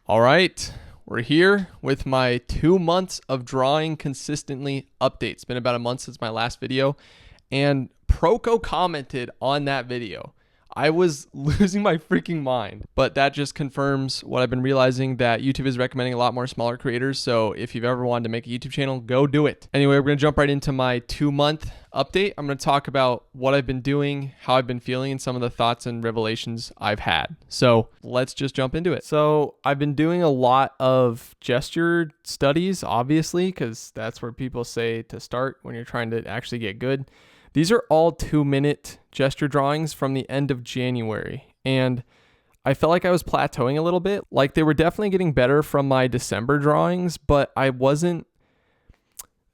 All right, we're here with my 2 months of drawing consistently update. It's been about a month since my last video, and Proco commented on that video. I was losing my freaking mind, but that just confirms what I've been realizing, that YouTube is recommending a lot more smaller creators. So if you've ever wanted to make a YouTube channel, go do it. Anyway, we're going to jump right into my 2-month update. I'm going to talk about what I've been doing, how I've been feeling, and some of the thoughts and revelations I've had. So let's just jump into it. So I've been doing a lot of gesture studies, obviously, because that's where people say to start when you're trying to actually get good. These are all 2-minute gesture drawings from the end of January, and I felt like I was plateauing a little bit. Like, they were definitely getting better from my December drawings, but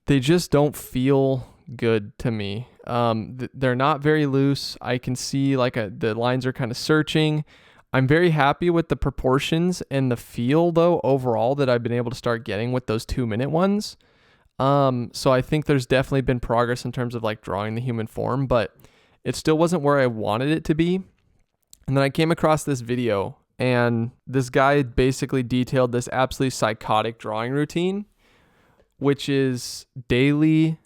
they just don't feel good to me. They're not very loose. I can see the lines are kind of searching. I'm very happy with the proportions and the feel, though, overall, that I've been able to start getting with those 2-minute ones. So I think there's definitely been progress in terms of like drawing the human form, but it still wasn't where I wanted it to be. And then I came across this video, and this guy basically detailed this absolutely psychotic drawing routine, which is daily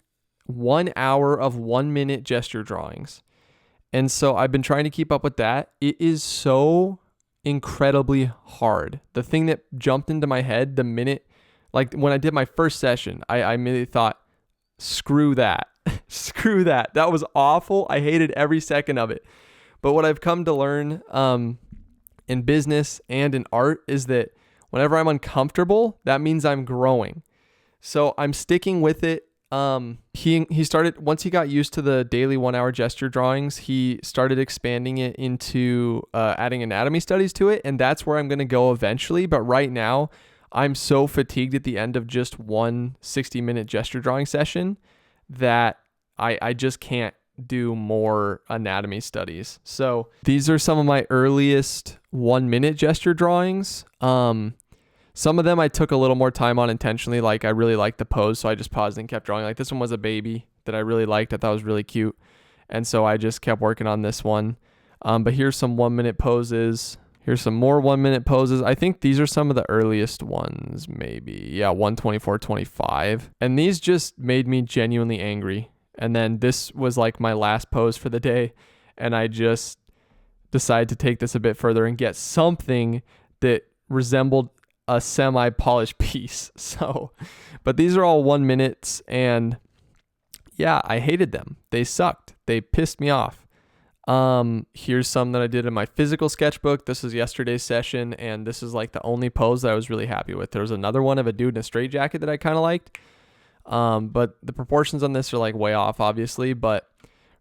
1 hour of 1-minute gesture drawings. And so I've been trying to keep up with that. It is so incredibly hard. The thing that jumped into my head the minute, like when I did my first session, I immediately thought, screw that. Screw that. That was awful. I hated every second of it. But what I've come to learn in business and in art is that whenever I'm uncomfortable, that means I'm growing. So I'm sticking with it. He started, once he got used to the daily 1 hour gesture drawings, he started expanding it into adding anatomy studies to it. And that's where I'm going to go eventually. But right now, I'm so fatigued at the end of just one 60-minute gesture drawing session that I just can't do more anatomy studies. So these are some of my earliest 1-minute gesture drawings. Some of them I took a little more time on intentionally. Like, I really liked the pose, so I just paused and kept drawing. Like, this one was a baby that I really liked. I thought was really cute. And so I just kept working on this one. But here's some 1-minute poses. Here's some more 1-minute poses. I think these are some of the earliest ones, maybe. Yeah, 124, 25. And these just made me genuinely angry. And then this was like my last pose for the day. And I just decided to take this a bit further and get something that resembled a semi-polished piece. So, but these are all 1 minutes. And yeah, I hated them. They sucked. They pissed me off. Here's some that I did in my physical sketchbook. This is yesterday's session, and this is like the only pose that I was really happy with. There was another one of a dude in a straitjacket that I kind of liked. But the proportions on this are like way off, obviously, but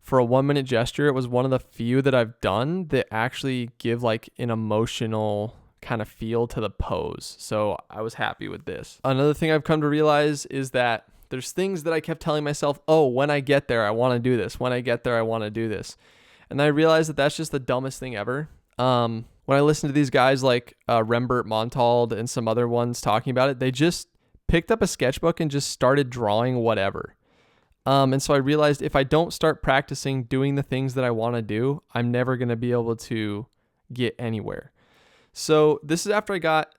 for a 1-minute gesture, it was one of the few that I've done that actually give like an emotional kind of feel to the pose. So I was happy with this. Another thing I've come to realize is that there's things that I kept telling myself, oh, when I get there, I want to do this. When I get there, I want to do this. And I realized that that's just the dumbest thing ever. When I listen to these guys like Rembert Montald and some other ones talking about it, they just picked up a sketchbook and just started drawing whatever. And so I realized if I don't start practicing doing the things that I want to do, I'm never going to be able to get anywhere. So this is after I got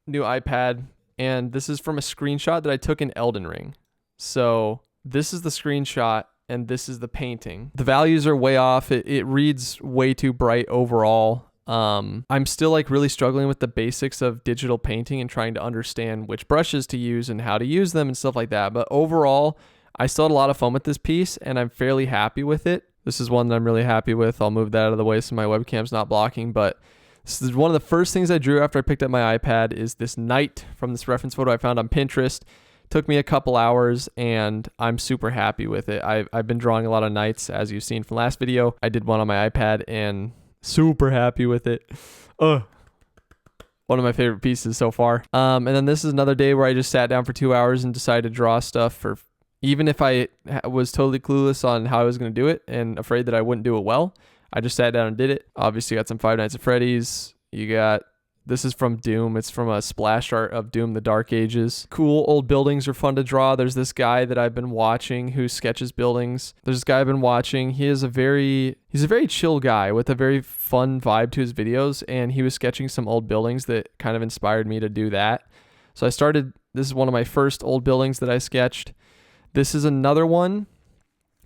new iPad, and this is from a screenshot that I took in Elden Ring. So this is the screenshot, and this is the painting. The values are way off. It reads way too bright overall. I'm still like really struggling with the basics of digital painting and trying to understand which brushes to use and how to use them and stuff like that. But overall, I still had a lot of fun with this piece, and I'm fairly happy with it. This is one that I'm really happy with. I'll move that out of the way so my webcam's not blocking. But this is one of the first things I drew after I picked up my iPad is this knight from this reference photo I found on Pinterest. Took me a couple hours, and I'm super happy with it. I've been drawing a lot of knights, as you've seen from last video. I did one on my iPad, and super happy with it. One of my favorite pieces so far. And then this is another day where I just sat down for 2 hours and decided to draw stuff for, even if I was totally clueless on how I was going to do it and afraid that I wouldn't do it well, I just sat down and did it. Obviously, you got some Five Nights at Freddy's. You got This is from Doom. It's from a splash art of Doom, the Dark Ages. Cool old buildings are fun to draw. There's this guy that I've been watching who sketches buildings. There's this guy I've been watching. He's a very chill guy with a very fun vibe to his videos, and he was sketching some old buildings that kind of inspired me to do that. So this is one of my first old buildings that I sketched. This is another one,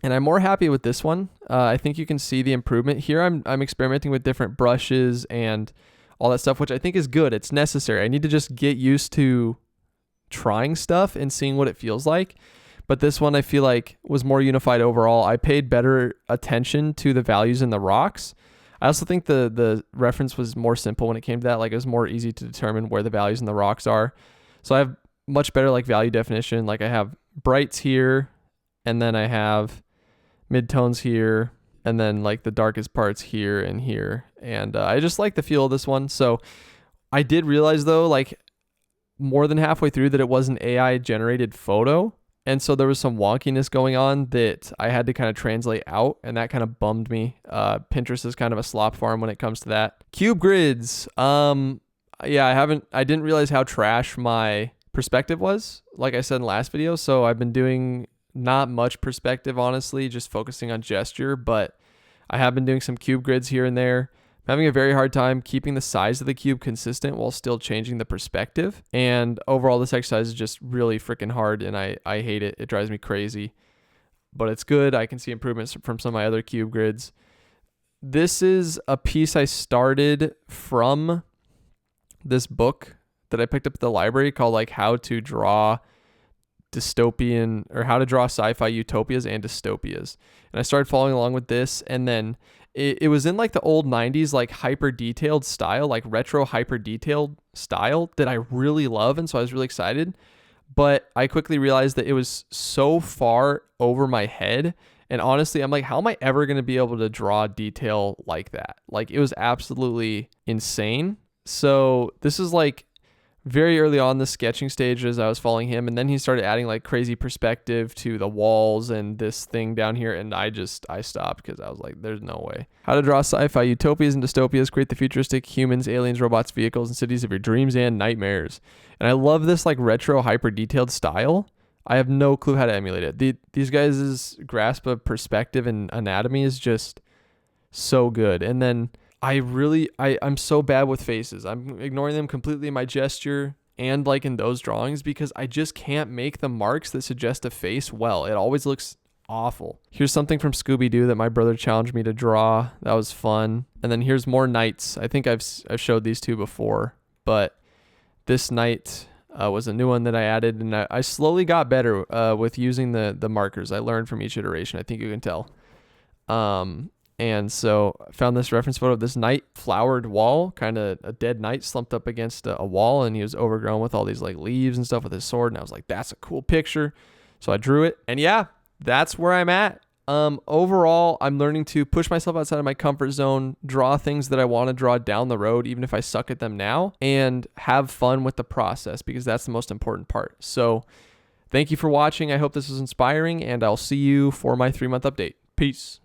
and I'm more happy with this one. I think you can see the improvement here. I'm experimenting with different brushes and all that stuff, which I think is good. It's necessary. I need to just get used to trying stuff and seeing what it feels like. But this one I feel like was more unified overall. I paid better attention to the values in the rocks. I also think the reference was more simple when it came to that. Like it was more easy to determine where the values in the rocks are. So I have much better like value definition. Like I have brights here, and then I have midtones here, and then like the darkest parts here and here. And I just like the feel of this one. So I did realize though, like more than halfway through, that it was an AI generated photo. And so there was some wonkiness going on that I had to kind of translate out, and that kind of bummed me. Pinterest is kind of a slop farm when it comes to that. Cube grids. Yeah, I didn't realize how trash my perspective was, like I said in the last video. So I've been doing not much perspective, honestly, just focusing on gesture, but I have been doing some cube grids here and there. I'm having a very hard time keeping the size of the cube consistent while still changing the perspective. And overall, this exercise is just really freaking hard, and I hate it. It drives me crazy, but it's good. I can see improvements from some of my other cube grids. This is a piece I started from this book that I picked up at the library called like How to Draw Dystopian, or How to Draw Sci-Fi Utopias and Dystopias. And I started following along with this, and then it was in like the old 90s, like hyper detailed style, like retro hyper detailed style that I really love. And so I was really excited, but I quickly realized that it was so far over my head. And honestly, I'm like, how am I ever going to be able to draw detail like that? Like it was absolutely insane. So this is like very early on the sketching stage as I was following him, and then he started adding like crazy perspective to the walls and this thing down here, and I stopped because I was like, there's no way. How to draw sci-fi utopias and dystopias, create the futuristic humans, aliens, robots, vehicles, and cities of your dreams and nightmares. And I love this like retro hyper detailed style. I have no clue how to emulate it. These guys' grasp of perspective and anatomy is just so good. And then I'm so bad with faces. I'm ignoring them completely in my gesture and like in those drawings because I just can't make the marks that suggest a face well. It always looks awful. Here's something from Scooby-Doo that my brother challenged me to draw. That was fun. And then here's more knights. I think I've showed these two before, but this knight was a new one that I added, and I slowly got better with using the markers. I learned from each iteration. I think you can tell. And so I found this reference photo of this knight flowered wall, kind of a dead knight slumped up against a wall, and he was overgrown with all these like leaves and stuff with his sword. And I was like, that's a cool picture. So I drew it, and yeah, that's where I'm at. Overall, I'm learning to push myself outside of my comfort zone, draw things that I want to draw down the road, even if I suck at them now, and have fun with the process, because that's the most important part. So thank you for watching. I hope this was inspiring, and I'll see you for my 3-month update. Peace.